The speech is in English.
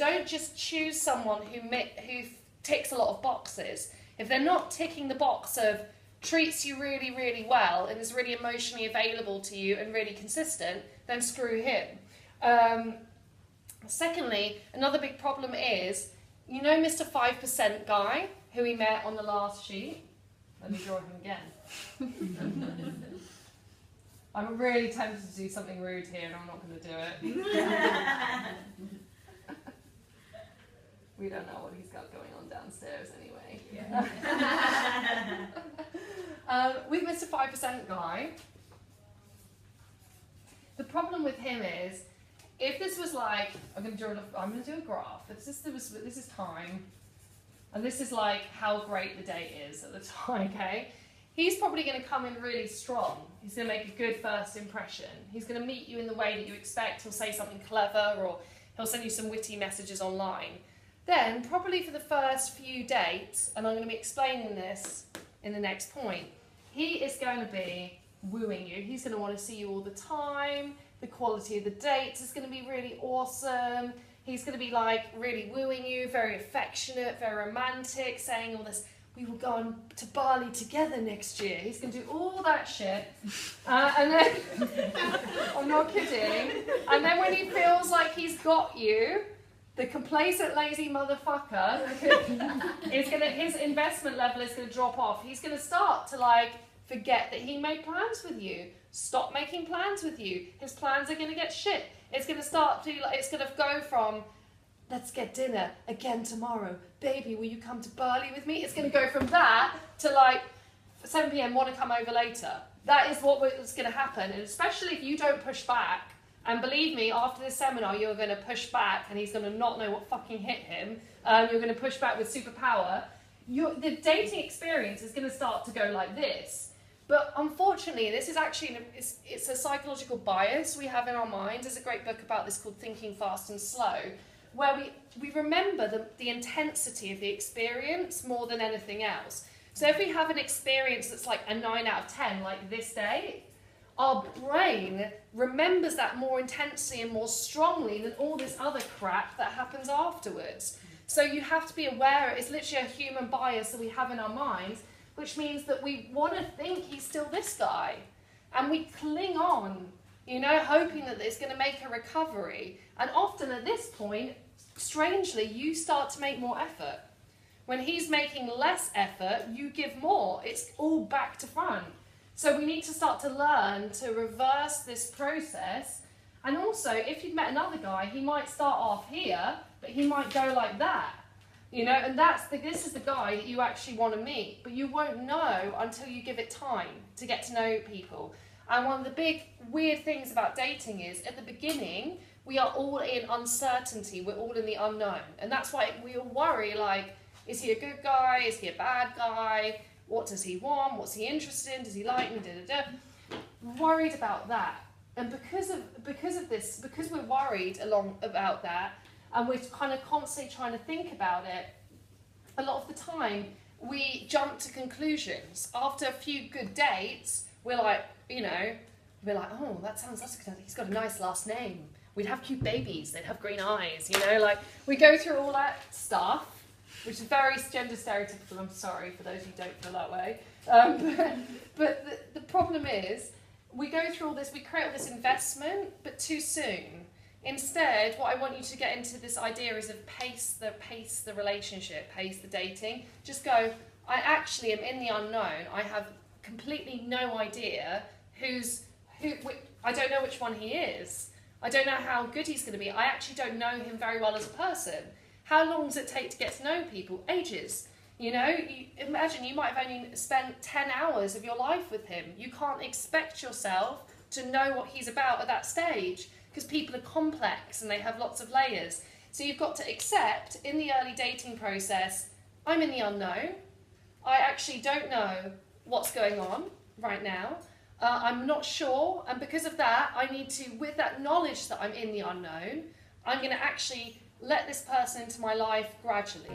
don't just choose someone who ticks a lot of boxes. If they're not ticking the box of treats you really, really well and is really emotionally available to you and really consistent, then screw him. Secondly, another big problem is, you know Mr. 5% guy who we met on the last sheet? Let me draw him again. I'm really tempted to do something rude here and I'm not going to do it. We don't know what he's got going on downstairs anyway. Yeah. With Mr. 5% guy, the problem with him is, if this was like, I'm going to do a graph. This is time, and this is like how great the date is at the time, okay? He's probably going to come in really strong. He's going to make a good first impression. He's going to meet you in the way that you expect. He'll say something clever, or he'll send you some witty messages online. Then, probably for the first few dates, and I'm going to be explaining this in the next point, he is going to be wooing you. He's going to want to see you all the time. The quality of the dates is going to be really awesome. He's going to be like really wooing you, very affectionate, very romantic, saying all this, we will go on to Bali together next year. He's going to do all that shit. And then, I'm not kidding. And then when he feels like he's got you, the complacent, lazy motherfucker, his investment level is going to drop off. He's going to start to like forget that he made plans with you. Stop making plans with you. His plans are going to get shit. It's going to start to, it's going to go from, let's get dinner again tomorrow. Baby, will you come to Bali with me? It's going to go from that to like 7 p.m, want to come over later. That is what's going to happen. And especially if you don't push back, and believe me, after this seminar, you're going to push back and he's going to not know what fucking hit him. You're going to push back with superpower. The dating experience is going to start to go like this. But unfortunately, this is actually, it's a psychological bias we have in our minds. There's a great book about this called Thinking Fast and Slow, where we remember the intensity of the experience more than anything else. So if we have an experience that's like a 9 out of 10, like this day, our brain remembers that more intensely and more strongly than all this other crap that happens afterwards. So you have to be aware, it's literally a human bias that we have in our minds, which means that we want to think he's still this guy. And we cling on, you know, hoping that it's going to make a recovery. And often at this point, strangely, you start to make more effort. When he's making less effort, you give more. It's all back to front. So we need to start to learn to reverse this process. And also, if you've met another guy, he might start off here, but he might go like that. You know, and this is the guy that you actually want to meet, but you won't know until you give it time to get to know people. And one of the big weird things about dating is, at the beginning, we are all in uncertainty, we're all in the unknown. And that's why we all worry, like, is he a good guy, is he a bad guy, what does he want, what's he interested in, does he like me, Worried about that. And because of this, because we're worried about that, and we're kind of constantly trying to think about it, a lot of the time we jump to conclusions. After a few good dates, we're like, oh, that's good. He's got a nice last name. We'd have cute babies. They'd have green eyes. You know, like we go through all that stuff, which is very gender stereotypical. I'm sorry for those who don't feel that way. But the problem is, we go through all this, we create all this investment, but too soon. Instead, what I want you to get into this idea is of pace the relationship, pace the dating. Just go, I actually am in the unknown. I have completely no idea I don't know which one he is. I don't know how good he's going to be. I actually don't know him very well as a person. How long does it take to get to know people? Ages. You know, imagine you might have only spent 10 hours of your life with him. You can't expect yourself to know what he's about at that stage, because people are complex and they have lots of layers. So you've got to accept, in the early dating process, I'm in the unknown. I actually don't know what's going on right now. I'm not sure, and because of that, I need to, with that knowledge that I'm in the unknown, I'm going to actually let this person into my life gradually.